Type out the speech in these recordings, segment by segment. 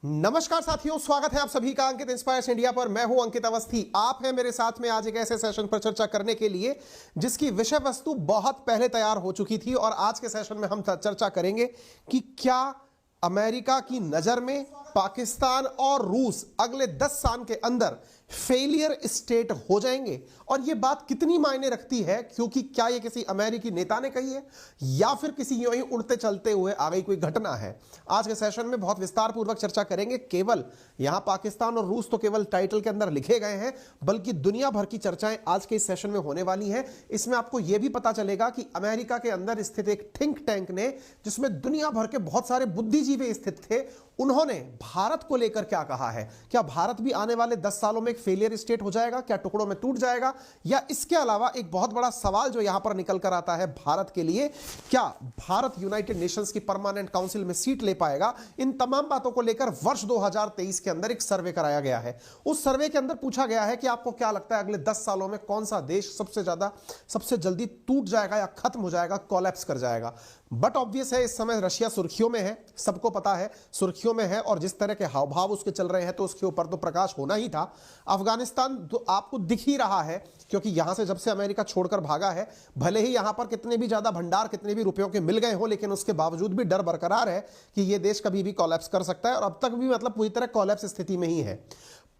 नमस्कार साथियों, स्वागत है आप सभी का अंकित इंस्पायर्स इंडिया पर। मैं हूं अंकित अवस्थी। आप हैं मेरे साथ में आज एक ऐसे सेशन पर चर्चा करने के लिए जिसकी विषय वस्तु बहुत पहले तैयार हो चुकी थी। और आज के सेशन में हम चर्चा करेंगे कि क्या अमेरिका की नजर में पाकिस्तान और रूस अगले 10 साल के अंदर फेलियर स्टेट हो जाएंगे। और यह बात कितनी मायने रखती है, क्योंकि क्या यह किसी अमेरिकी नेता ने कही है या फिर किसी यूं ही उड़ते चलते हुए आ गई कोई घटना है। आज के सेशन में बहुत विस्तार पूर्वक चर्चा करेंगे। केवल यहां पाकिस्तान और रूस तो केवल टाइटल के अंदर लिखे गए हैं, बल्कि दुनिया भर की चर्चाएं आज के इस सेशन में होने वाली हैं। इसमें आपको यह भी पता चलेगा कि अमेरिका के अंदर स्थित एक थिंक टैंक ने, जिसमें दुनिया भर के बहुत सारे बुद्धिजीवी स्थित थे, उन्होंने भारत को लेकर क्या कहा है। क्या भारत भी आने वाले 10 सालों में एक फेलियर स्टेट हो जाएगा? क्या टुकड़ों में टूट जाएगा? या इसके अलावा एक बहुत बड़ा सवाल जो यहां पर निकल कर आता है भारत के लिए, क्या भारत यूनाइटेड नेशंस की परमानेंट काउंसिल में सीट ले पाएगा? इन तमाम बातों को लेकर वर्ष 2023 के अंदर एक सर्वे कराया गया है। उस सर्वे के अंदर पूछा गया है कि आपको क्या लगता है अगले 10 सालों में कौन सा देश सबसे जल्दी टूट जाएगा या खत्म हो जाएगा, कोलैप्स कर जाएगा। बट ऑब्वियस है, इस समय रशिया सुर्खियों में है, सबको पता है सुर्खियों में है, और जिस तरह के हाव भाव उसके चल रहे हैं तो उसके ऊपर तो प्रकाश होना ही था। अफगानिस्तान तो आपको दिख ही रहा है, क्योंकि यहां से जब से अमेरिका छोड़कर भागा है, भले ही यहां पर कितने भी ज्यादा भंडार कितने भी रुपयों के मिल गए हो, लेकिन उसके बावजूद भी डर बरकरार है कि यह देश कभी भी कोलैप्स कर सकता है, और अब तक भी मतलब पूरी तरह कोलैप्स स्थिति में ही है।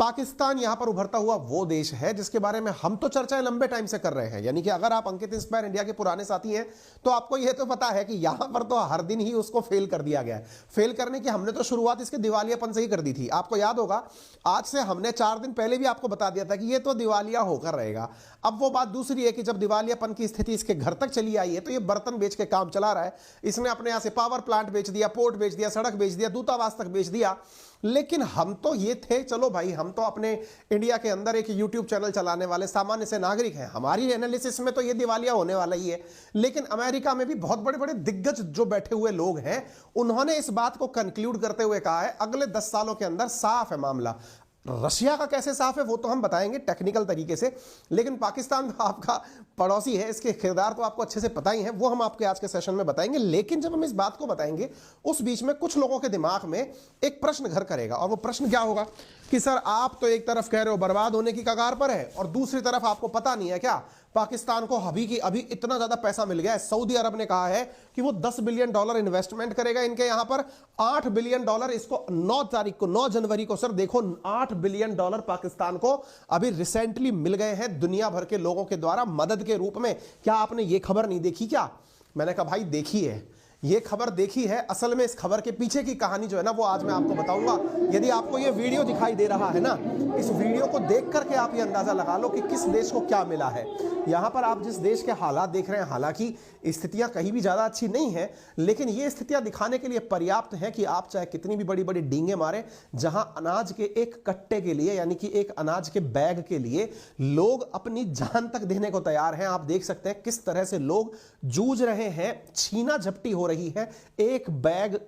पाकिस्तान यहां पर उभरता हुआ वो देश है जिसके बारे में हम तो चर्चाएं लंबे टाइम से कर रहे हैं। यानी कि अगर आप अंकित इंस्पायर इंडिया के पुराने साथी हैं तो आपको यह तो पता है कि यहां पर तो हर दिन ही उसको फेल कर दिया गया है। फेल करने की हमने तो शुरुआत इसके दिवालियापन से ही कर दी थी। आपको याद होगा, आज से हमने 4 दिन पहले भी आपको बता दिया था कि यह तो दिवालिया होकर रहेगा। अब वो बात दूसरी है कि जब दिवालियापन की स्थिति इसके घर तक चली आई है तो ये बर्तन बेच के काम चला रहा है। इसने अपने यहां से पावर प्लांट बेच दिया, पोर्ट बेच दिया, सड़क बेच दिया, दूतावास तक बेच दिया। लेकिन हम तो ये थे, चलो भाई, हम तो अपने इंडिया के अंदर एक यूट्यूब चैनल चलाने वाले सामान्य से नागरिक हैं, हमारी एनालिसिस में तो ये दिवालिया होने वाला ही है। लेकिन अमेरिका में भी बहुत बड़े बड़े दिग्गज जो बैठे हुए लोग हैं, उन्होंने इस बात को कंक्लूड करते हुए कहा है अगले 10 सालों के अंदर साफ है मामला। रशिया का कैसे साफ है वो तो हम बताएंगे टेक्निकल तरीके से, लेकिन पाकिस्तान आपका पड़ोसी है, इसके किरदार तो आपको अच्छे से पता ही है, वो हम आपके आज के सेशन में बताएंगे। लेकिन जब हम इस बात को बताएंगे, उस बीच में कुछ लोगों के दिमाग में एक प्रश्न घर करेगा, और वो प्रश्न क्या होगा कि सर आप तो एक तरफ कह रहे हो बर्बाद होने की कगार पर है, और दूसरी तरफ आपको पता नहीं है क्या पाकिस्तान को अभी इतना ज्यादा पैसा मिल गया है। सऊदी अरब ने कहा है कि वो $10 बिलियन इन्वेस्टमेंट करेगा इनके यहां पर। $8 बिलियन इसको 9 जनवरी को सर देखो, $8 बिलियन पाकिस्तान को अभी रिसेंटली मिल गए हैं दुनिया भर के लोगों के द्वारा मदद के रूप में। क्या आपने ये खबर नहीं देखी क्या? मैंने कहा भाई देखी है, ये खबर देखी है। असल में इस खबर के पीछे की कहानी जो है ना, वो आज मैं आपको बताऊंगा। यदि आपको ये वीडियो दिखाई दे रहा है ना, इस वीडियो को देख करके आप ये अंदाजा लगा लो कि किस देश को क्या मिला है। यहां पर आप जिस देश के हालात देख रहे हैं, हालांकि स्थितियां कहीं भी ज्यादा अच्छी नहीं है, लेकिन ये स्थितियां दिखाने के लिए पर्याप्त है कि आप चाहे कितनी भी बड़ी बड़ी डींगे मारे, जहां अनाज के एक कट्टे के लिए, यानी कि एक अनाज के बैग के लिए लोग अपनी जान तक देने को तैयार हैं। आप देख सकते हैं किस तरह से लोग जूझ रहे हैं, छीना झपटी हो रही है एक बैग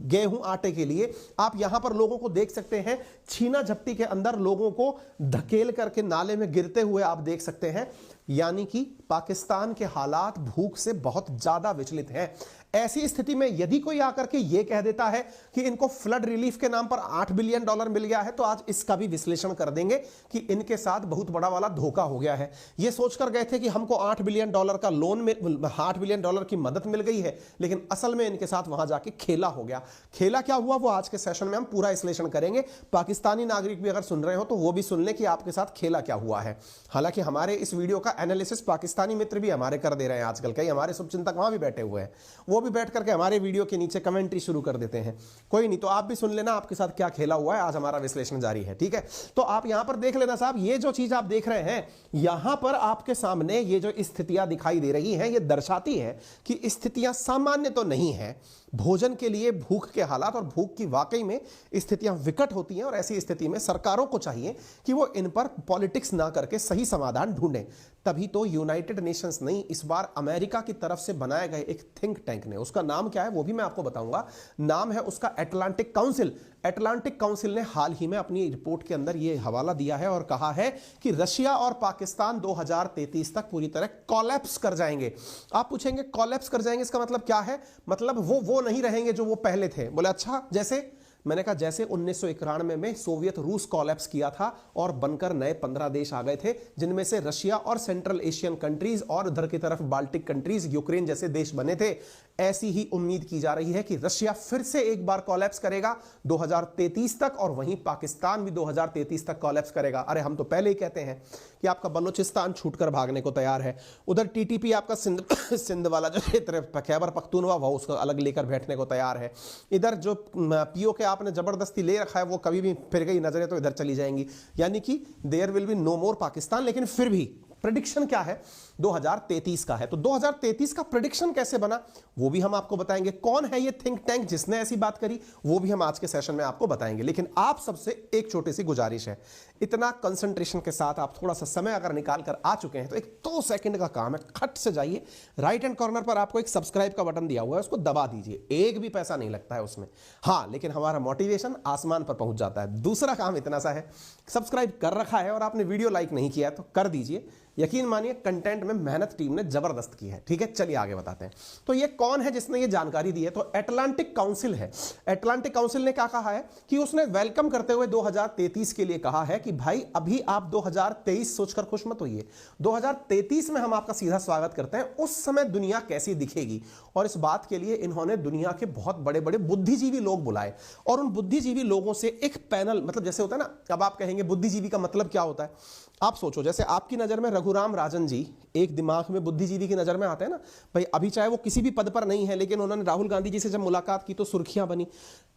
गेहूं आटे के लिए। आप यहां पर लोगों को देख सकते हैं, छीना झपटी के अंदर लोगों को धकेल करके नाले में गिरते हुए आप देख सकते हैं। यानी कि पाकिस्तान के हालात भूख से बहुत ज्यादा विचलित हैं। ऐसी स्थिति में यदि कोई आकर के यह कह देता है कि इनको फ्लड रिलीफ के नाम पर $8 बिलियन मिल गया है, तो आज इसका भी विश्लेषण कर देंगे कि इनके साथ बहुत बड़ा वाला धोखा हो गया है। यह सोचकर गए थे कि हमको $8 बिलियन का लोन में $8 बिलियन की मदद मिल गई है, लेकिन असल में इनके साथ वहां जाके खेला हो गया। खेला क्या हुआ वो आज के सेशन में हम पूरा विश्लेषण करेंगे। पाकिस्तानी नागरिक भी अगर सुन रहे हो तो वो भी सुन ले कि आपके साथ खेला क्या हुआ है। हालांकि हमारे इस वीडियो का एनालिसिस पाकिस्तानी मित्र भी हमारे कर दे रहे हैं आजकल, कई हमारे शुभचिंतक वहां भी बैठे हुए हैं, वो भी बैठ करके हमारे वीडियो के नीचे कमेंट्री शुरू कर देते हैं। कोई नहीं, तो आप भी सुन लेना आपके साथ क्या खेला हुआ है। आज हमारा विश्लेषण जारी है, ठीक है? तो आप यहां पर देख लेना साहब, ये जो चीज आप देख रहे हैं यहां पर आपके सामने, ये जो स्थितियां दिखाई दे रही हैं, ये दर्शाती है कि स्थितियां सामान्य तो नहीं है। भोजन के लिए भूख के हालात और भूख की वाकई में स्थितियां विकट होती हैं, और ऐसी स्थिति में सरकारों को चाहिए कि वो इन पर पॉलिटिक्स ना करके सही समाधान ढूंढें। तभी तो यूनाइटेड नेशंस नहीं, इस बार अमेरिका की तरफ से बनाए गए एक थिंक टैंक ने, उसका नाम क्या है वो भी मैं आपको बताऊंगा। नाम है उसका अटलांटिक काउंसिल। अटलांटिक काउंसिल ने हाल ही में अपनी रिपोर्ट के अंदर यह हवाला दिया है और कहा है कि रशिया और पाकिस्तान 2033 तक पूरी तरह कोलैप्स कर जाएंगे। आप पूछेंगे कोलैप्स कर जाएंगे इसका मतलब क्या है? मतलब वो नहीं रहेंगे जो वो पहले थे। बोले अच्छा, जैसे मैंने कहा जैसे 1991 में सोवियत रूस कोलैप्स किया था और बनकर नए 15 देश आ गए थे, जिनमें से रशिया और सेंट्रल एशियन कंट्रीज और उधर की तरफ बाल्टिक कंट्रीज, यूक्रेन जैसे देश बने थे। ऐसी ही उम्मीद की जा रही है कि रशिया फिर से एक बार कोलैप्स करेगा 2033 तक, और वहीं पाकिस्तान भी 2033 तक कोलैप्स करेगा। अरे हम तो पहले ही कहते हैं कि आपका बलूचिस्तान छूटकर भागने को तैयार है, उधर टीटीपी आपका सिंध वाला जो क्षेत्र खैबर पख्तूनवा वो उसको अलग लेकर बैठने को तैयार है, इधर जो पीओके आपने जबरदस्ती ले रखा है वो कभी भी फिर गई नजरें तो इधर चली जाएंगी, यानी कि देयर विल बी नो मोर पाकिस्तान। लेकिन फिर भी प्रेडिक्शन क्या है, 2033 का है। तो 2033 का प्रेडिक्शन कैसे बना वो भी हम आपको बताएंगे। कौन है ये थिंक टैंक जिसने ऐसी बात करी वो भी हम आज के सेशन में आपको बताएंगे। लेकिन आप सबसे एक छोटी सी गुजारिश है, इतना कंसंट्रेशन के साथ आप थोड़ा सा समय अगर निकाल कर आ चुके हैं तो एक 2 सेकंड का काम है, खट से जाइए, राइट हैंड कॉर्नर पर आपको एक सब्सक्राइब का बटन दिया हुआ है, उसको दबा दीजिए, एक भी पैसा नहीं लगता है उसमें। हाँ, लेकिन हमारा मोटिवेशन आसमान पर पहुंच जाता है। दूसरा काम इतना सा है, सब्सक्राइब कर रखा है और आपने वीडियो लाइक नहीं किया है तो कर दीजिए। यकीन मानिए कंटेंट में मेहनत टीम ने जबरदस्त की है। ठीक है, चलिए आगे बताते हैं। तो ये कौन है जिसने ये जानकारी दी है, तो अटलांटिक काउंसिल है। अटलांटिक काउंसिल ने क्या कहा है कि उसने वेलकम करते हुए 2033 के लिए कहा है कि भाई अभी आप 2023 सोचकर खुश मत होइए, 2033 में हम आपका सीधा स्वागत करते हैं। उस समय दुनिया कैसी दिखेगी, और इस बात के लिए इन्होंने दुनिया के बहुत बड़े बड़े बुद्धिजीवी लोग बुलाए, और उन बुद्धिजीवी लोगों से एक पैनल, मतलब जैसे होता है ना, अब आप कहेंगे बुद्धिजीवी का मतलब क्या होता है, आप सोचो जैसे आपकी नजर में रघुराम राजन जी एक दिमाग में बुद्धिजीवी की नजर में आते हैं ना भाई, अभी चाहे वो किसी भी पद पर नहीं है लेकिन उन्होंने राहुल गांधी जी से जब मुलाकात की तो सुर्खियां बनी।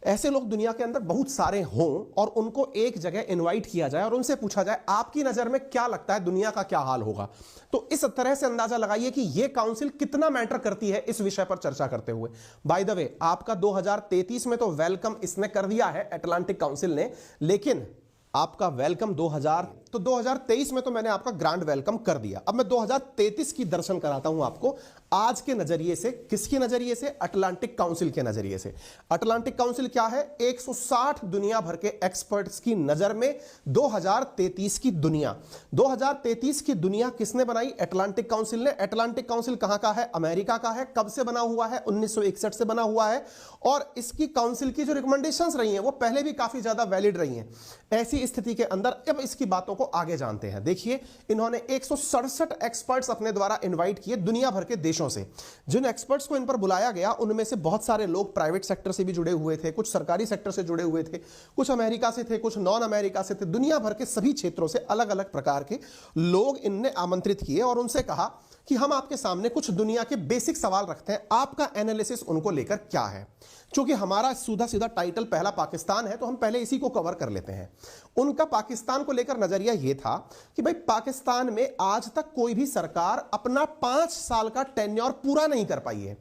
ऐसे लोग दुनिया के अंदर बहुत सारे हों और उनको एक जगह इनवाइट किया जाए और उनसे पूछा जाए आपकी नजर में क्या लगता है दुनिया का क्या हाल होगा। तो इस तरह से अंदाजा लगाइए कि यह काउंसिल कितना मैटर करती है इस विषय पर चर्चा करते हुए। बाय द वे, आपका 2033 में तो वेलकम इसने कर दिया है अटलांटिक काउंसिल ने, लेकिन आपका वेलकम 2023 में तो मैंने आपका ग्रांड वेलकम कर दिया। अब मैं 2033 की दर्शन कराता हूं आपको आज के नजरिए से। किसके नजरिए से? अटलांटिक काउंसिल के नजरिए से। अटलांटिक काउंसिल क्या है? 160 दुनिया भर के एक्सपर्ट्स की नजर में 2033 की दुनिया। 2033 की दुनिया किसने बनाई? अटलांटिक काउंसिल ने। अटलांटिक काउंसिल कहां का है? अमेरिका का है। कब से बना हुआ है? 1961 से बना हुआ है। और इसकी काउंसिल की जो रिकमेंडेशंस रही हैं वो पहले भी काफी ज्यादा वैलिड रही हैं। ऐसी स्थिति के अंदर अब इसकी बातों को आगे जानते हैं। देखिए, इन्होंने 167 एक्सपर्ट्स अपने द्वारा इनवाइट किए दुनिया भर के देशों से। जिन एक्सपर्ट्स को इन पर बुलाया गया उनमें से बहुत सारे लोग प्राइवेट सेक्टर से भी जुड़े हुए थे, कुछ सरकारी सेक्टर से जुड़े हुए थे, कुछ अमेरिका से थे, कुछ नॉन अमेरिका से थे। दुनिया भर के सभी क्षेत्रों से अलग अलग प्रकार के लोग इनने आमंत्रित किए और उनसे कहा कि हम आपके सामने कुछ दुनिया के बेसिक सवाल रखते हैं, आपका एनालिसिस उनको लेकर क्या है। क्योंकि हमारा सीधा सीधा टाइटल पहला पाकिस्तान है तो हम पहले इसी को कवर कर लेते हैं। उनका पाकिस्तान को लेकर नजरिया यह था कि भाई पाकिस्तान में आज तक कोई भी सरकार अपना 5 साल का टेन्योर पूरा नहीं कर पाई है।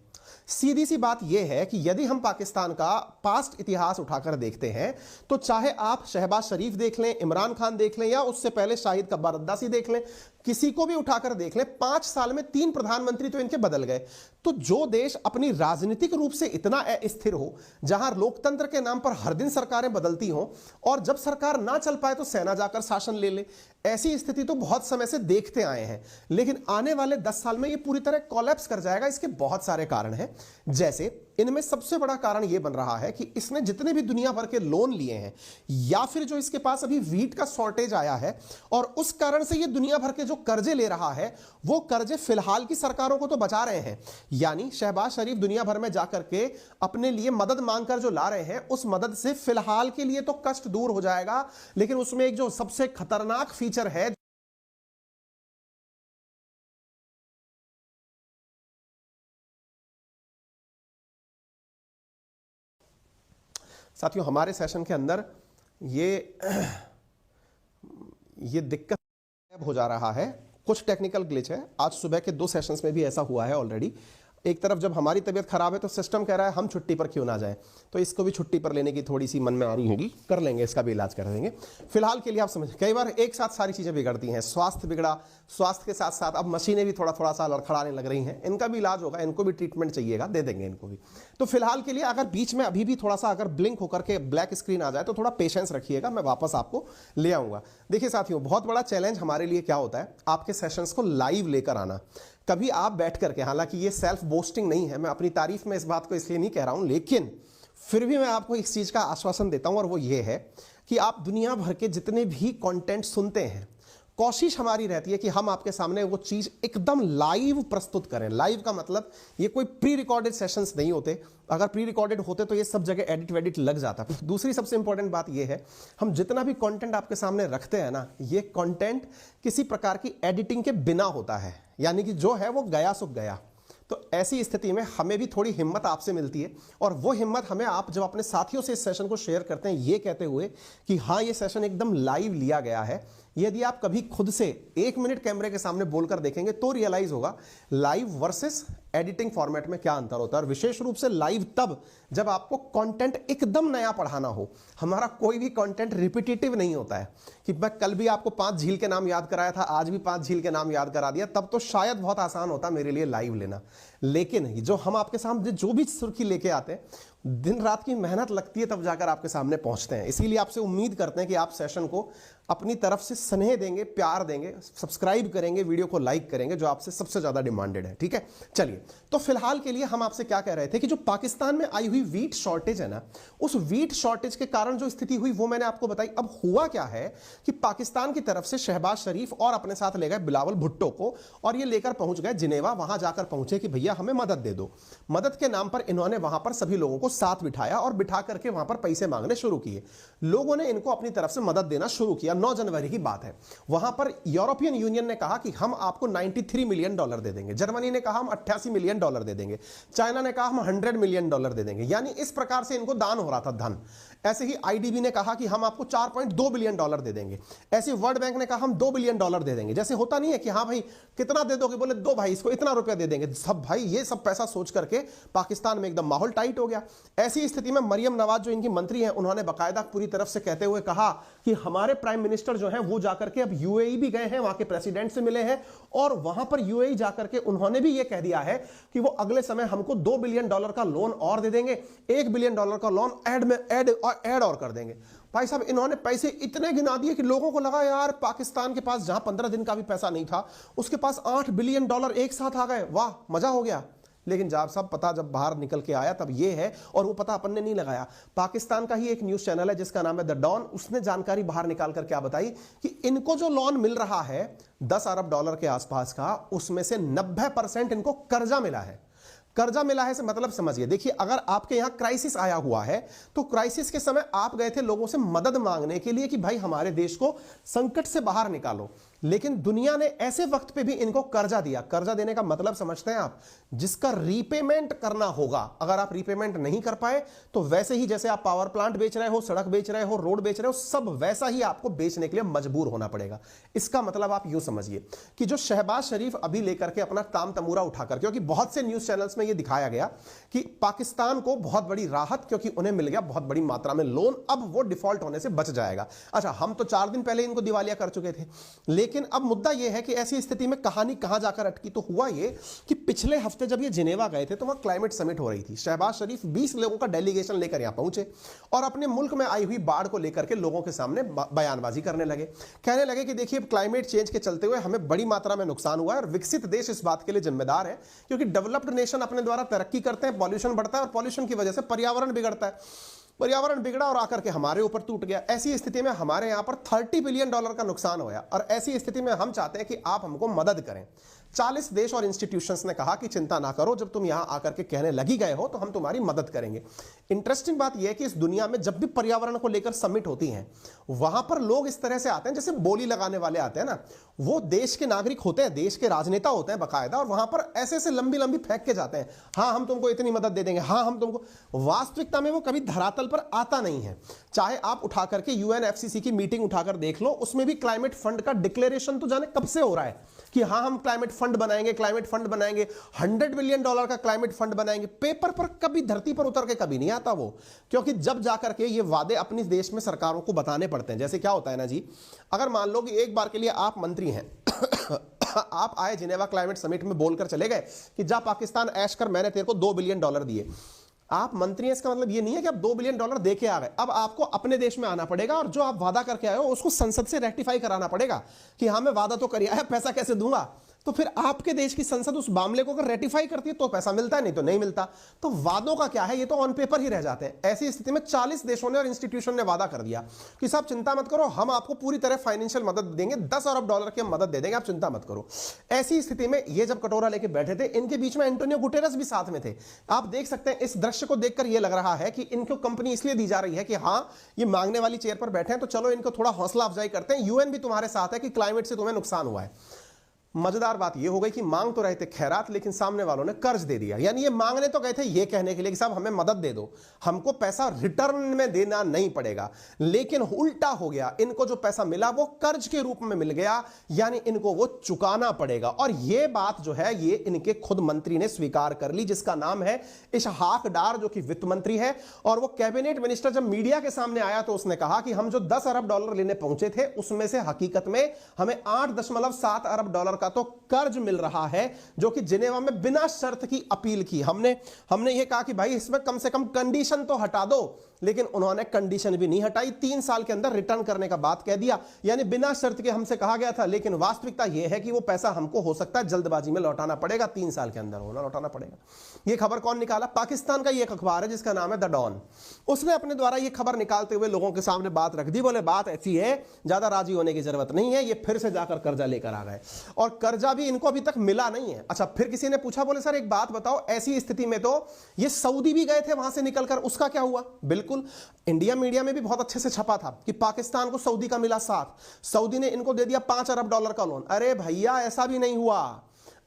सीधी सी बात यह है कि यदि हम पाकिस्तान का पास्ट इतिहास उठाकर देखते हैं तो चाहे आप शहबाज शरीफ देख लें, इमरान खान देख लें, या उससे पहले शाहिद कब्बार अब्बासी देख लें, किसी को भी उठाकर देख लें, 5 साल में 3 प्रधानमंत्री तो इनके बदल गए। तो जो देश अपनी राजनीतिक रूप से इतना अस्थिर हो, जहां लोकतंत्र के नाम पर हर दिन सरकारें बदलती हों और जब सरकार ना चल पाए तो सेना जाकर शासन ले ले, ऐसी स्थिति तो बहुत समय से देखते आए हैं। लेकिन आने वाले 10 साल में यह पूरी तरह कोलैप्स कर जाएगा। इसके बहुत सारे कारण हैं, जैसे इनमें सबसे बड़ा कारण यह बन रहा है कि इसने जितने भी दुनिया भर के लोन लिए हैं या फिर जो इसके पास अभी व्हीट का शॉर्टेज आया है और उस कारण से ये दुनिया भर के जो कर्जे ले रहा है वो कर्जे फिलहाल की सरकारों को तो बचा रहे हैं। यानी शहबाज शरीफ दुनिया भर में जाकर के अपने लिए मदद मांगकर जो ला रहे हैं उस मदद से फिलहाल के लिए तो कष्ट दूर हो जाएगा, लेकिन उसमें एक जो सबसे खतरनाक फीचर है, साथियों हमारे सेशन के अंदर ये दिक्कत हो जा रहा है, कुछ टेक्निकल ग्लिच है। आज सुबह के 2 सेशंस में भी ऐसा हुआ है ऑलरेडी। एक तरफ जब हमारी तबीयत खराब है तो सिस्टम कह रहा है हम छुट्टी पर क्यों ना जाएं, तो इसको भी छुट्टी पर लेने की थोड़ी सी मन में आ रही होगी, कर लेंगे, इसका भी इलाज कर देंगे। फिलहाल के लिए आप समझ, कई बार एक साथ सारी चीजें बिगड़ती हैं। स्वास्थ्य बिगड़ा, स्वास्थ्य के साथ साथ अब मशीनें भी थोड़ा थोड़ा सा लड़खड़ाने लग रही हैं, इनका भी इलाज होगा, इनको भी ट्रीटमेंट चाहिएगा, दे देंगे इनको भी। तो फिलहाल के लिए अगर बीच में अभी भी थोड़ा सा अगर ब्लिंक होकर के ब्लैक स्क्रीन आ जाए तो थोड़ा पेशेंस रखिएगा, मैं वापस आपको ले आऊंगा। देखिए साथियों, बहुत बड़ा चैलेंज हमारे लिए क्या होता है, आपके सेशंस को लाइव लेकर आना। कभी आप बैठ करके, हालांकि ये सेल्फ बोस्टिंग नहीं है, मैं अपनी तारीफ में इस बात को इसलिए नहीं कह रहा हूं, लेकिन फिर भी मैं आपको इस चीज का आश्वासन देता हूं और वो ये है कि आप दुनिया भर के जितने भी कंटेंट सुनते हैं, कोशिश हमारी रहती है कि हम आपके सामने वो चीज एकदम लाइव प्रस्तुत करें। लाइव का मतलब ये कोई प्री रिकॉर्डेड सेशंस नहीं होते। अगर प्री रिकॉर्डेड होते तो ये सब जगह एडिट वेडिट लग जाता। दूसरी सबसे इंपॉर्टेंट बात ये है, हम जितना भी कंटेंट आपके सामने रखते हैं ना, ये कंटेंट किसी प्रकार की एडिटिंग के बिना होता है, यानी कि जो है वो गया सो गया। तो ऐसी स्थिति में हमें भी थोड़ी हिम्मत आपसे मिलती है, और वो हिम्मत हमें आप जब अपने साथियों से इस सेशन को शेयर करते हैं ये कहते हुए कि हाँ ये सेशन एकदम लाइव लिया गया है। यदि आप कभी खुद से 1 मिनट कैमरे के सामने बोलकर देखेंगे तो रियलाइज होगा लाइव वर्सेस एडिटिंग फॉर्मेट में क्या अंतर होता है। और विशेष रूप से लाइव तब जब आपको कंटेंट एकदम नया पढ़ाना हो। हमारा कोई भी कंटेंट रिपीटेटिव नहीं होता है कि मैं कल भी आपको 5 झील के नाम याद कराया था, आज भी 5 झील के नाम याद करा दिया, तब तो शायद बहुत आसान होता मेरे लिए लाइव लेना। लेकिन जो हम आपके सामने जो भी सुर्खी लेके आते हैं, दिन रात की मेहनत लगती है तब जाकर आपके सामने पहुंचते हैं। इसीलिए आपसे उम्मीद करते हैं कि आप सेशन को अपनी तरफ से स्नेह देंगे, प्यार देंगे, सब्सक्राइब करेंगे, वीडियो को लाइक करेंगे, जो आपसे सबसे ज्यादा डिमांडेड है। ठीक है, चलिए तो फिलहाल के लिए हम आपसे क्या कह रहे थे कि जो पाकिस्तान में आई हुई वीट शॉर्टेज है ना, उस वीट शॉर्टेज के कारण जो स्थिति हुई वो मैंने आपको बताई। अब हुआ क्या है कि पाकिस्तान की तरफ से शहबाज शरीफ और अपने साथ ले गए बिलावल भुट्टो को, और ये लेकर पहुंच गए जिनेवा। वहां जाकर पहुंचे कि भैया हमें मदद दे दो। मदद के नाम पर इन्होंने वहां पर सभी लोगों को साथ बिठाया और बिठा करके वहां पर पैसे मांगने शुरू किए। लोगों ने इनको अपनी तरफ से मदद देना शुरू किया। 9 जनवरी की बात है। वहां पर यूरोपियन यूनियन ने कहा कि हम आपको $93 मिलियन दे देंगे। जर्मनी ने कहा हम $88 मिलियन दे देंगे। चाइना ने कहा हम $100 मिलियन दे देंगे। यानी इस प्रकार से इनको दान हो रहा था धन। ऐसे ही आईडीबी ने कहा कि हम आपको $4.2 बिलियन दे देंगे। ऐसे वर्ल्ड बैंक ने कहा हम $2 बिलियन दे देंगे। जैसे होता नहीं है कि हाँ भाई कितना दे दोगे, बोले दो भाई इसको इतना रुपया दे देंगे सब। भाई ये सब पैसा सोच करके पाकिस्तान में एकदम माहौल टाइट हो गया। ऐसी स्थिति में मरियम नवाज जो इनकी मंत्री हैं, उन्होंने बाकायदा पूरी तरफ से कहते हुए कहा कि हमारे प्राइम मिनिस्टर जो हैं वो जाकर के अब यूएई भी गए हैं, वहां के प्रेसिडेंट से मिले हैं, और वहां पर यूएई जाकर के उन्होंने भी ये कह दिया है कि वो अगले समय हमको $2 बिलियन का लोन और दे देंगे, $1 बिलियन का लोन ऐड और कर देंगे। भाई साहब इन्होंने पैसे इतने गिना दिए कि लोगों को लगा यार पाकिस्तान के पास जहां 15 दिन का भी पैसा नहीं था, उसके पास $8 बिलियन एक साथ आ गए। वाह मजा हो गया। लेकिन जब सब पता जब बाहर निकल के आया तब ये है, और वो पता अपन ने नहीं लगाया। पाकिस्तान का ही एक न्यूज चैनल है जिसका नाम है द डॉन, उसने जानकारी बाहर निकाल कर क्या बताई कि इनको जो लोन मिल रहा है $10 अरब के आसपास का, उसमें से 90% इनको कर्जा मिला है। कर्जा मिला है से मतलब समझिए, देखिए अगर आपके यहां क्राइसिस आया हुआ है तो क्राइसिस के समय आप गए थे लोगों से मदद मांगने के लिए कि भाई हमारे देश को संकट से बाहर निकालो, लेकिन दुनिया ने ऐसे वक्त पे भी इनको कर्जा दिया। कर्जा देने का मतलब समझते हैं आप, जिसका रीपेमेंट करना होगा। अगर आप रीपेमेंट नहीं कर पाए तो वैसे ही जैसे आप पावर प्लांट बेच रहे हो, सड़क बेच रहे हो, रोड बेच रहे हो, सब वैसा ही आपको बेचने के लिए मजबूर होना पड़ेगा। इसका मतलब आप यूं समझिए कि जो शहबाज शरीफ अभी लेकर के अपना ताम तमूरा उठाकर, क्योंकि बहुत से न्यूज चैनल्स में यह दिखाया गया कि पाकिस्तान को बहुत बड़ी राहत, क्योंकि उन्हें मिल गया बहुत बड़ी मात्रा में लोन, अब वो डिफॉल्ट होने से बच जाएगा। अच्छा, हम तो 4 दिन पहले इनको दिवालिया कर चुके थे, लेकिन अब मुद्दा यह है कि ऐसी स्थिति में कहानी कहां जाकर अटकी। तो हुआ यह कि पिछले हफ्ते जब ये जिनेवा गए थे तो वहां क्लाइमेट समिट हो रही थी। शहबाज शरीफ 20 लोगों का डेलीगेशन लेकर यहां पहुंचे और अपने मुल्क में आई हुई बाढ़ को लेकर के लोगों के सामने बयानबाजी करने लगे। कहने लगे कि देखिए क्लाइमेट चेंज के चलते हुए हमें बड़ी मात्रा में नुकसान हुआ है और विकसित देश इस बात के लिए जिम्मेदार है, क्योंकि डेवलप्ड नेशन अपने द्वारा तरक्की करते हैं, पॉल्यूशन बढ़ता है और पॉल्यूशन की वजह से पर्यावरण बिगड़ता है। पर्यावरण बिगड़ा और आकर के हमारे ऊपर टूट गया। ऐसी स्थिति में हमारे यहां पर $30 बिलियन का नुकसान होया, और ऐसी स्थिति में हम चाहते हैं कि आप हमको मदद करें। 40 देश और इंस्टीट्यूशंस ने कहा कि चिंता ना करो, जब तुम यहां आकर के कहने लगी गए हो तो हम तुम्हारी मदद करेंगे। इंटरेस्टिंग बात यह है कि इस दुनिया में जब भी पर्यावरण को लेकर समिट होती हैं, वहां पर लोग इस तरह से आते हैं जैसे बोली लगाने वाले आते हैं ना, वो देश के नागरिक होते हैं, देश के राजनेता होते हैं बाकायदा, और वहां पर ऐसे ऐसे लंबी लंबी फेंक के जाते हैं, हाँ हम तुमको इतनी मदद दे देंगे, हाँ हम तुमको। वास्तविकता में वो कभी धरातल पर आता नहीं है। चाहे आप उठा करके यूएनएफसीसी की मीटिंग उठाकर देख लो, उसमें भी क्लाइमेट फंड का डिक्लेरेशन तो जाने कब से हो रहा है कि हाँ हम क्लाइमेट फंड बनाएंगे, क्लाइमेट फंड बनाएंगे, $100 बिलियन का क्लाइमेट फंड बनाएंगे। पेपर पर कभी धरती पर उतर के कभी नहीं आता वो, क्योंकि जब जाकर के ये वादे अपने देश में सरकारों को बताने पड़ते हैं। जैसे क्या होता है ना जी, अगर मान लो कि एक बार के लिए आप मंत्री हैं आप आए जिनेवा क्लाइमेट समिट में बोलकर चले गए कि जा पाकिस्तान ऐश कर, मैंने तेरे को $2 बिलियन दिए। आप मंत्री हैं, इसका मतलब ये नहीं है कि आप $2 बिलियन दे के आ गए। अब आपको अपने देश में आना पड़ेगा और जो आप वादा करके आए हो उसको संसद से रेक्टिफाई कराना पड़ेगा कि हाँ मैं वादा तो कर आया, पैसा कैसे दूंगा। तो फिर आपके देश की संसद उस मामले को अगर रेटिफाई करती है तो पैसा मिलता है, नहीं तो नहीं मिलता। तो वादों का क्या है, ये तो ऑन पेपर ही रह जाते हैं। ऐसी स्थिति में 40 देशों ने और इंस्टीट्यूशन ने वादा कर दिया कि साहब चिंता मत करो, हम आपको पूरी तरह फाइनेंशियल मदद देंगे, 10 अरब डॉलर की हम मदद दे देंगे, आप चिंता मत करो। ऐसी स्थिति में ये जब कटोरा लेके बैठे थे, इनके बीच में एंटोनियो गुटेरस भी साथ में थे। आप देख सकते हैं इस दृश्य को देखकर यह लग रहा है कि इनको कंपनी इसलिए दी जा रही है कि हां ये मांगने वाली चेयर पर बैठे हैं तो चलो इनको थोड़ा हौसला अफजाई करते हैं, यूएन भी तुम्हारे साथ है कि क्लाइमेट से तुम्हें नुकसान हुआ है। मजेदार बात यह हो गई कि मांग तो रहे थे खैरात, लेकिन सामने वालों ने कर्ज दे दिया। यानी ये मांगने तो गए थे ये कहने के लिए कि साहब हमें मदद दे दो, हमको पैसा रिटर्न में देना नहीं पड़ेगा, लेकिन उल्टा हो गया, इनको जो पैसा मिला वो कर्ज के रूप में मिल गया, यानी इनको वो चुकाना पड़ेगा। और ये बात जो है ये इनके खुद मंत्री ने स्वीकार कर ली, जिसका नाम है इशहाक डार, जो कि वित्त मंत्री है। और वो कैबिनेट मिनिस्टर जब मीडिया के सामने आया तो उसने कहा कि हम जो 10 अरब डॉलर लेने पहुंचे थे उसमें से हकीकत में हमें 8.7 अरब डॉलर का तो कर्ज मिल रहा है, जो कि जिनेवा में बिना शर्त की अपील की। हमने ये कहा कि भाई इसमें कम से कम कंडीशन तो हटा दो, लेकिन उन्होंने कंडीशन भी नहीं हटाई, 3 साल के अंदर रिटर्न करने का बात कह दिया। यानी बिना शर्त के हमसे कहा गया था, लेकिन वास्तविकता यह है कि वो पैसा हमको हो सकता है जल्दबाजी में लौटाना पड़ेगा, 3 साल के अंदर होना लौटाना पड़ेगा। ये खबर कौन निकाला? पाकिस्तान का ये एक अखबार है जिसका नाम है द डॉन। उसने अपने द्वारा ये खबर निकालते हुए लोगों के सामने बात रख दी। बोले बात ऐसी है, ज्यादा राजी होने की जरूरत नहीं है, ये फिर से जाकर कर्जा लेकर आ गए और कर्जा भी इनको अभी तक मिला नहीं है। अच्छा, फिर किसी ने पूछा, बोले सर एक बात बताओ, ऐसी स्थिति में तो ये सऊदी भी गए थे वहां से निकलकर, उसका क्या हुआ? बिल्कुल, इंडिया मीडिया में भी बहुत अच्छे से छपा था कि पाकिस्तान को सऊदी का मिला साथ, सऊदी ने इनको दे दिया 5 अरब डॉलर का लोन। अरे भैया ऐसा भी नहीं हुआ।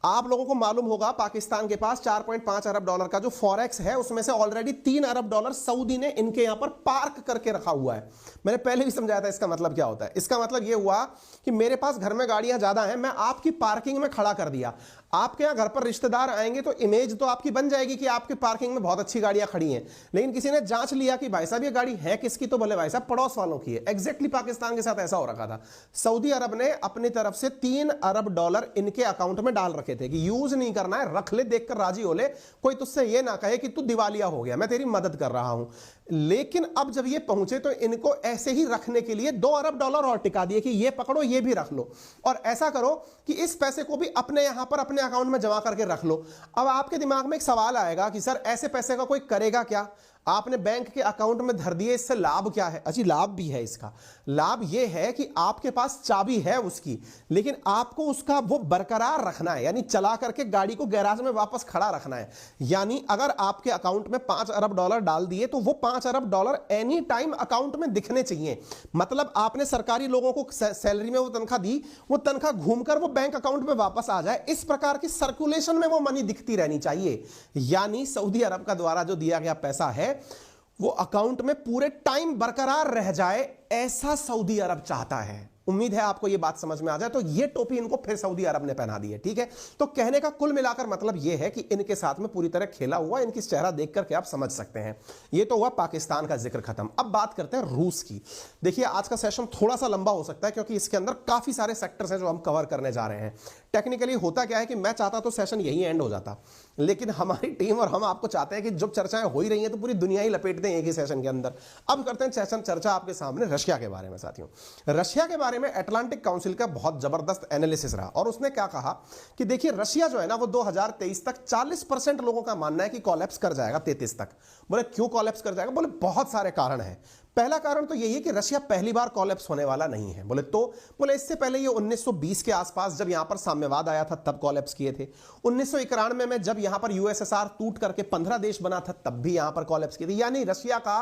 आप लोगों को मालूम होगा पाकिस्तान के पास 4.5 अरब डॉलर का जो फॉरेक्स है उसमें से ऑलरेडी 3 अरब डॉलर सऊदी ने इनके यहां पर पार्क करके रखा हुआ है। मैंने पहले भी समझाया था इसका मतलब क्या होता है। इसका मतलब यह हुआ कि मेरे पास घर में गाड़ियां ज्यादा हैं, मैं आपकी पार्किंग में खड़ा कर दिया। आपके यहां घर पर रिश्तेदार आएंगे तो इमेज तो आपकी बन जाएगी कि आपकी पार्किंग में बहुत अच्छी गाड़ियां खड़ी हैं, लेकिन किसी ने जांच लिया कि भाई साहब ये गाड़ी है किसकी, तो बोले भाई साहब पड़ोस वालों की है। एग्जैक्टली पाकिस्तान के साथ ऐसा हो रखा था। सऊदी अरब ने अपनी तरफ से 3 अरब डॉलर इनके अकाउंट में डाल रखे थे कि यूज नहीं करना है, रख ले, देखकर राजी हो ले, कोई तुझसे ये ना कहे कि तू दिवालिया हो गया, मैं तेरी मदद कर रहा हूं। लेकिन अब जब ये पहुंचे तो इनको ऐसे ही रखने के लिए 2 अरब डॉलर और टिका दिए कि ये पकड़ो, ये भी रख लो, और ऐसा करो कि इस पैसे को भी अपने यहां पर अपने अकाउंट में जमा करके रख लो। अब आपके दिमाग में एक सवाल आएगा कि सर ऐसे पैसे का कोई करेगा क्या? आपने बैंक के अकाउंट में धर दिए, इससे लाभ क्या है? अच्छी लाभ भी है इसका। लाभ यह है कि आपके पास चाबी है उसकी, लेकिन आपको उसका वो बरकरार रखना है, यानी चला करके गाड़ी को गैराज में वापस खड़ा रखना है। यानी अगर आपके अकाउंट में 5 अरब डॉलर डाल दिए तो वो 5 अरब डॉलर एनी टाइम अकाउंट में दिखने चाहिए। मतलब आपने सरकारी लोगों को सैलरी में वो तनख्वाह दी, वो तनख्वाह घूमकर वो बैंक अकाउंट में वापस आ जाए, इस प्रकार की सर्कुलेशन में वो मनी दिखती रहनी चाहिए। यानी सऊदी अरब का द्वारा जो दिया गया पैसा है वो अकाउंट में पूरे टाइम बरकरार रह जाए, ऐसा सऊदी अरब चाहता है। उम्मीद है आपको यह बात समझ में आ जाए। तो यह टोपी इनको फिर सऊदी अरब ने पहना दी है, ठीक है। तो कहने का कुल मिलाकर मतलब यह है कि इनके साथ में पूरी तरह खेला हुआ, इनकी चेहरा देख करके आप समझ सकते हैं। यह तो हुआ पाकिस्तान का जिक्र खत्म। अब बात करते हैं रूस की। देखिए आज का सेशन थोड़ा सा लंबा हो सकता है क्योंकि इसके अंदर काफी सारे सेक्टर्स हैं जो हम कवर करने जा रहे हैं। टेक्निकली होता क्या है कि मैं चाहता तो सेशन यही एंड हो जाता, लेकिन हमारी टीम और हम आपको चाहते हैं कि जब चर्चाएं हो ही रही हैं तो पूरी दुनिया ही लपेट दें एक ही सेशन के अंदर। अब करते हैं सेशन चर्चा आपके सामने रशिया के बारे में। साथियों, रशिया के बारे में अटलांटिक काउंसिल का बहुत जबरदस्त एनालिसिस रहा और उसने क्या कहा कि देखिए रशिया जो है ना वो 2023 तक 40% लोगों का मानना है कि कोलैप्स कर जाएगा 33 तक। बोले क्यों कोलैप्स कर जाएगा? बोले बहुत सारे कारण हैं। पहला कारण तो यही है कि रशिया पहली बार कोलैप्स होने वाला नहीं है। बोले इससे पहले ये 1920 के आसपास जब यहां पर साम्यवाद आया था तब कोलैप्स किए थे। 1991 में जब यहां पर यूएसएसआर टूट करके 15 देश बना था तब भी यहां पर कोलैप्स किए थे। यानी रशिया का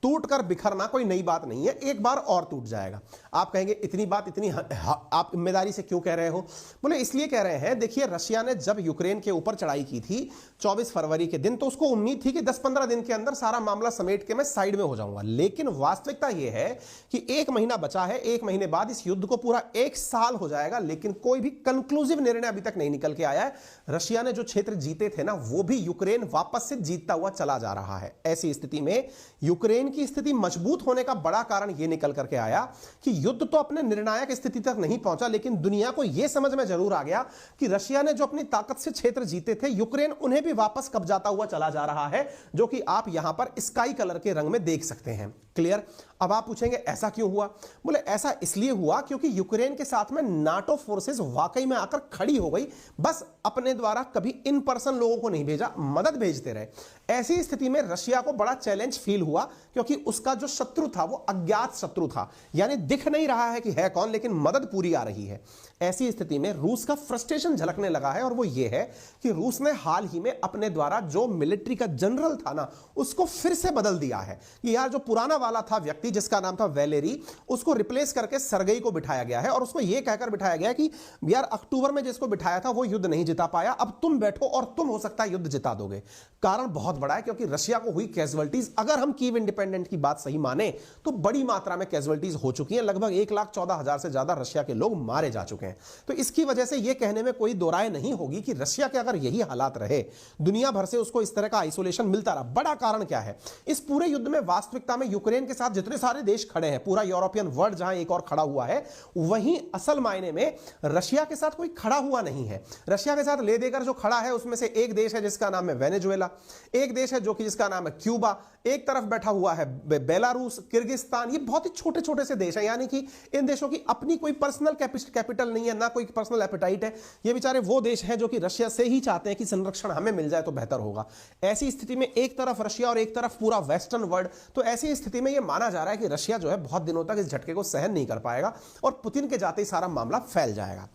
टूट कर बिखरना कोई नई बात नहीं है, एक बार और टूट जाएगा। आप कहेंगे इतनी बात इतनी आप जिम्मेदारी से क्यों कह रहे हो? बोले इसलिए कह रहे हैं, देखिए रशिया ने जब यूक्रेन के ऊपर चढ़ाई की थी 24 फरवरी के दिन, तो उसको उम्मीद थी कि 10-15 दिन के अंदर सारा मामला समेट के मैं साइड में हो जाऊंगा। लेकिन वास्तविकता यह है कि 1 महीना बचा है, 1 महीने बाद इस युद्ध को पूरा 1 साल हो जाएगा, लेकिन कोई भी कंक्लूसिव निर्णय अभी तक नहीं निकल के आया है। रशिया ने जो क्षेत्र जीते थे ना वो भी यूक्रेन वापस से जीतता हुआ चला जा रहा है। ऐसी स्थिति में यूक्रेन की स्थिति मजबूत होने का बड़ा कारण यह निकल करके आया कि युद्ध तो अपने निर्णायक स्थिति तक नहीं पहुंचा, लेकिन दुनिया को यह समझ में जरूर आ गया कि रशिया ने जो अपनी ताकत से क्षेत्र जीते थे यूक्रेन उन्हें भी वापस कब्जाता हुआ चला जा रहा है, जो कि आप यहां पर स्काई कलर के रंग में देख सकते हैं। क्लियर। अब आप पूछेंगे ऐसा क्यों हुआ? बोले ऐसा इसलिए हुआ क्योंकि यूक्रेन के साथ में नाटो फोर्सेस वाकई में आकर खड़ी हो गई, बस अपने द्वारा कभी इन पर्सन लोगों को नहीं भेजा, मदद भेजते रहे। ऐसी स्थिति में रशिया को बड़ा चैलेंज फील हुआ क्योंकि उसका जो शत्रु था वो अज्ञात शत्रु था, यानी दिख नहीं रहा है कि है कौन, लेकिन मदद पूरी आ रही है। ऐसी स्थिति में रूस का फ्रस्ट्रेशन झलकने लगा है और वो ये है कि रूस ने हाल ही में अपने द्वारा जो मिलिट्री का जनरल था ना, उसको फिर से बदल दिया है कि यार जो पुराना वाला था व्यक्ति जिसका नाम था वैलेरी, उसको रिप्लेस करके सरगई को बिठाया गया है और उसको यह कहकर बिठाया गया कि यार अक्टूबर में जिसको बिठाया था वो युद्ध नहीं जिता पाया, अब तुम बैठो और तुम हो सकता है युद्ध जिता दोगे। कारण बहुत बड़ा है क्योंकि रशिया को हुई कैजुअलिटीज, अगर हम कीव इंडिपेंडेंट की बात सही माने तो बड़ी मात्रा में कैजुअलिटीज हो चुकी हैं, लगभग 1,14,000 से ज्यादा रशिया के लोग मारे जा चुके हैं। तो इसकी वजह से यह कहने में कोई दो राय नहीं होगी कि रशिया के अगर यही हालात रहे, दुनिया भर से उसको इस तरह का आइसोलेशन मिलता रहा। बड़ा कारण क्या है? इस पूरे युद्ध में वास्तविकता में यूक्रेन के साथ जितने सारे देश खड़े हैं, पूरा यूरोपियन वर्ल्ड जहां एक और खड़ा हुआ है, वहीं असल मायने में रशिया के साथ कोई खड़ा हुआ नहीं है। रशिया के साथ ले देकर जो खड़ा है उसमें से एक देश है जिसका नाम है वेनेजुएला, एक देश है जो कि जिसका नाम है क्यूबा, एक तरफ बैठा हुआ है बेलारूस, किर्गिस्तान। ये बहुत ही छोटे छोटे से देश हैं, यानी कि इन देशों की अपनी कोई पर्सनल कैपिटल नहीं है, ना कोई पर्सनल एपेटाइट है। ये बेचारे वो देश हैं जो कि रशिया से ही चाहते हैं कि संरक्षण हमें मिल जाए तो बेहतर होगा। ऐसी स्थिति में एक तरफ रशिया और एक तरफ पूरा वेस्टर्न वर्ल्ड, तो ऐसी स्थिति में यह माना जा रहा है कि रशिया जो है बहुत दिनों तक इस झटके को सहन नहीं कर पाएगा और पुतिन के जाते ही सारा मामला फैल जाएगा।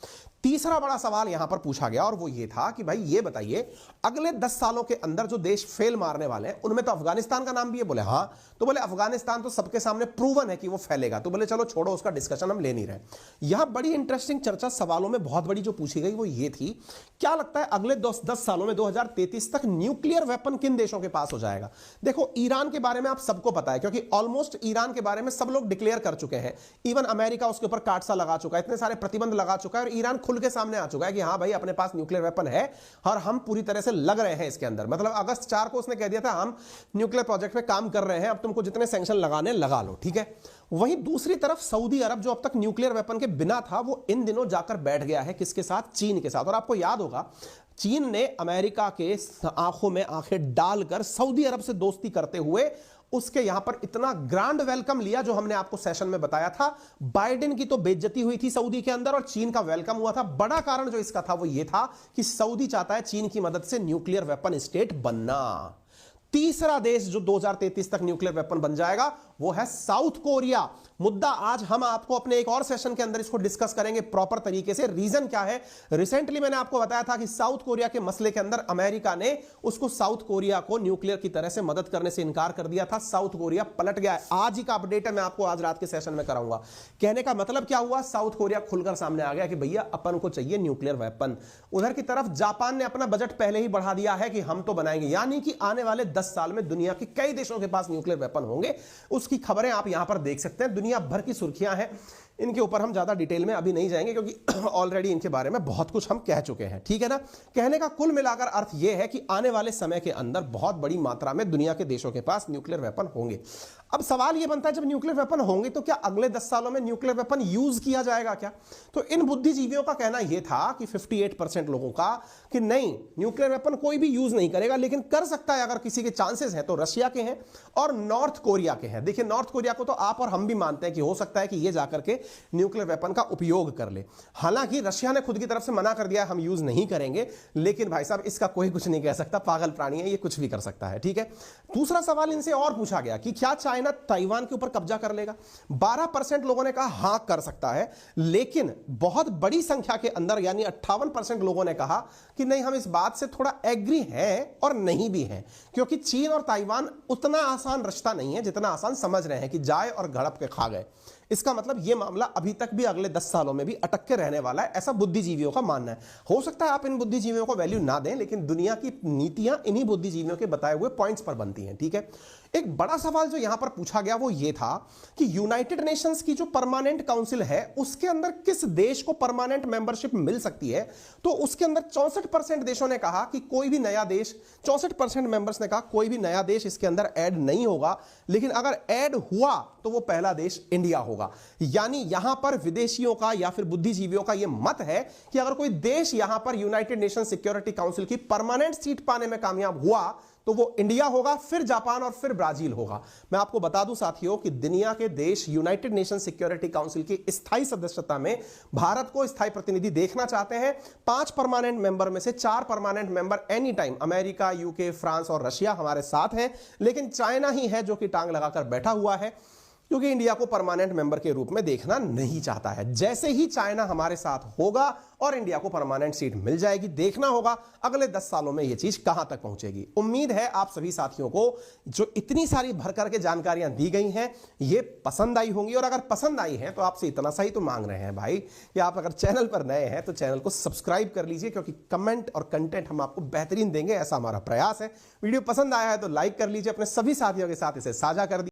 तीसरा बड़ा सवाल यहां पर पूछा गया और वो ये था कि भाई ये बताइए, अगले 10 सालों के अंदर जो देश फेल मारने वाले हैं उनमें तो अफगानिस्तान का नाम भी है। बोले हाँ, तो बोले अफगानिस्तान तो सबके सामने प्रूवन है कि वो फैलेगा, तो बोले चलो छोड़ो उसका डिस्कशन हम ले नहीं रहे। यहां बड़ी इंटरेस्टिंग चर्चा सवालों में बहुत बड़ी जो पूछी गई वो ये थी, क्या लगता है अगले 10 सालों में 2033 तक न्यूक्लियर वेपन किन देशों के पास हो जाएगा? देखो, ईरान के बारे में आप सबको पता है क्योंकि ऑलमोस्ट ईरान के बारे में सब लोग डिक्लेयर कर चुके हैं, इवन अमेरिका उसके ऊपर काटसा लगा चुका है, इतने सारे प्रतिबंध लगा चुका है और ईरान खुल के सामने आ चुका है कि हां भाई अपने पास न्यूक्लियर वेपन है और हम पूरी तरह से लग रहे हैं इसके अंदर। मतलब अगस्त 4 को उसने कह दिया था हम न्यूक्लियर प्रोजेक्ट पे काम कर रहे हैं, अब तुमको जितने सैंक्शन लगाने लगा लो, ठीक है। वहीं दूसरी तरफ सऊदी अरब जो अब तक न्यूक्लियर वेपन के बिना था, वो इन दिनों जाकर बैठ गया है किसके साथ? चीन के साथ। और आपको याद होगा चीन ने अमेरिका के आंखों में आंखें डालकर सऊदी अरब से दोस्ती करते हुए उसके यहां पर इतना ग्रांड वेलकम लिया जो हमने आपको सेशन में बताया था। बाइडेन की तो बेइज्जती हुई थी सऊदी के अंदर और चीन का वेलकम हुआ था। बड़ा कारण जो इसका था वो ये था कि सऊदी चाहता है चीन की मदद से न्यूक्लियर वेपन स्टेट बनना। तीसरा देश जो 2033 तक न्यूक्लियर वेपन बन जाएगा वो है साउथ कोरिया। मुद्दा आज हम आपको अपने एक और सेशन के अंदर इसको डिस्कस करेंगे प्रॉपर तरीके से। रीजन क्या है? रिसेंटली मैंने आपको बताया था कि साउथ कोरिया के मसले के अंदर अमेरिका ने उसको साउथ कोरिया को न्यूक्लियर की तरह से मदद करने से इनकार कर दिया था। साउथ कोरिया पलट गया है। आज ही का अपडेट है, मैं आपको आज रात के सेशन में कराऊंगा। कहने का मतलब क्या हुआ? साउथ कोरिया खुलकर सामने आ गया कि भैया अपन को चाहिए न्यूक्लियर वेपन। उधर की तरफ जापान ने अपना बजट पहले ही बढ़ा दिया है कि हम तो बनाएंगे, यानी कि आने वाले 10 साल में दुनिया के कई देशों के पास न्यूक्लियर वेपन होंगे। उसकी खबरें आप यहां पर देख सकते हैं, दुनिया भर की सुर्खियां हैं। इनके ऊपर हम ज्यादा डिटेल में अभी नहीं जाएंगे क्योंकि ऑलरेडी इनके बारे में बहुत कुछ हम कह चुके हैं, ठीक है ना। कहने का कुल मिलाकर अर्थ यह है कि आने वाले समय के अंदर बहुत बड़ी मात्रा में दुनिया के देशों के पास न्यूक्लियर वेपन होंगे। अब सवाल यह बनता है, जब न्यूक्लियर वेपन होंगे तो क्या अगले 10 सालों में न्यूक्लियर वेपन यूज किया जाएगा क्या? तो इन बुद्धिजीवियों का कहना यह था कि 58% लोगों का कि नहीं, न्यूक्लियर वेपन कोई भी यूज नहीं करेगा, लेकिन कर सकता है अगर किसी के चांसेस हैं तो रशिया के हैं और नॉर्थ कोरिया के हैं। देखिए, नॉर्थ कोरिया को तो आप और हम भी मानते हैं कि हो सकता है कि यह जाकर के न्यूक्लियर वेपन का उपयोग कर ले। हालांकि रशिया ने खुद की तरफ से मना कर दिया है हम यूज नहीं करेंगे, लेकिन भाई साहब इसका कोई कुछ नहीं कह सकता, पागल प्राणी है, ये कुछ भी कर सकता है, ठीक है। दूसरा सवाल इनसे और पूछा गया कि क्या चाइना ताइवान के ऊपर कब्जा कर लेगा? 12% लोगों ने कहा हां कर सकता है, लेकिन बहुत बड़ी संख्या के अंदर यानी 58% लोगों ने कहा कि नहीं, हम इस बात से थोड़ा एग्री हैं और नहीं भी हैं, क्योंकि चीन और ताइवान उतना आसान रिश्ता नहीं है जितना आसान समझ रहे हैं कि जाए और गड़प के खा गए। इसका मतलब यह मामला अभी तक भी अगले 10 सालों में भी अटक के रहने वाला है, ऐसा बुद्धिजीवियों का मानना है। हो सकता है आप इन बुद्धिजीवियों को वैल्यू ना दें, लेकिन दुनिया की नीतियां इन्हीं बुद्धिजीवियों के बताए हुए पॉइंट्स पर बनती हैं, ठीक है। एक बड़ा सवाल जो यहां पर पूछा गया वो ये था कि यूनाइटेड नेशंस की जो परमानेंट काउंसिल है उसके अंदर किस देश को परमानेंट मेंबरशिप मिल सकती है? तो उसके अंदर 64% देशों ने कहा कि कोई भी नया देश, 64% मेंबर्स ने कहा कोई भी नया देश इसके अंदर ऐड नहीं होगा, लेकिन अगर ऐड हुआ तो वो पहला देश इंडिया होगा। यानी यहां पर विदेशियों का या फिर बुद्धिजीवियों का यह मत है कि अगर कोई देश यहां पर यूनाइटेड नेशन सिक्योरिटी काउंसिल की परमानेंट सीट पाने में कामयाब हुआ तो वो इंडिया होगा, फिर जापान और फिर ब्राजील होगा। मैं आपको बता दूं साथियों कि दुनिया के देश यूनाइटेड नेशन सिक्योरिटी काउंसिल की स्थायी सदस्यता में भारत को स्थायी प्रतिनिधि देखना चाहते हैं। 5 परमानेंट मेंबर में से 4 permanent member any time America, UK, France और रशिया हमारे साथ हैं, लेकिन चाइना ही है जो कि टांग लगाकर बैठा हुआ है, क्योंकि इंडिया को परमानेंट मेंबर के रूप में देखना नहीं चाहता है। जैसे ही चाइना हमारे साथ होगा और इंडिया को परमानेंट सीट मिल जाएगी, देखना होगा अगले 10 सालों में यह चीज कहां तक पहुंचेगी। उम्मीद है आप सभी साथियों को जो इतनी सारी भर करके जानकारियां दी गई हैं ये पसंद आई होंगी, और अगर पसंद आई है तो आपसे इतना सा ही तो मांग रहे हैं भाई कि आप अगर चैनल पर नए हैं तो चैनल को सब्सक्राइब कर लीजिए, क्योंकि कमेंट और कंटेंट हम आपको बेहतरीन देंगे, ऐसा हमारा प्रयास है। वीडियो पसंद आया है तो लाइक कर लीजिए, अपने सभी साथियों के साथ इसे साझा कर दीजिए।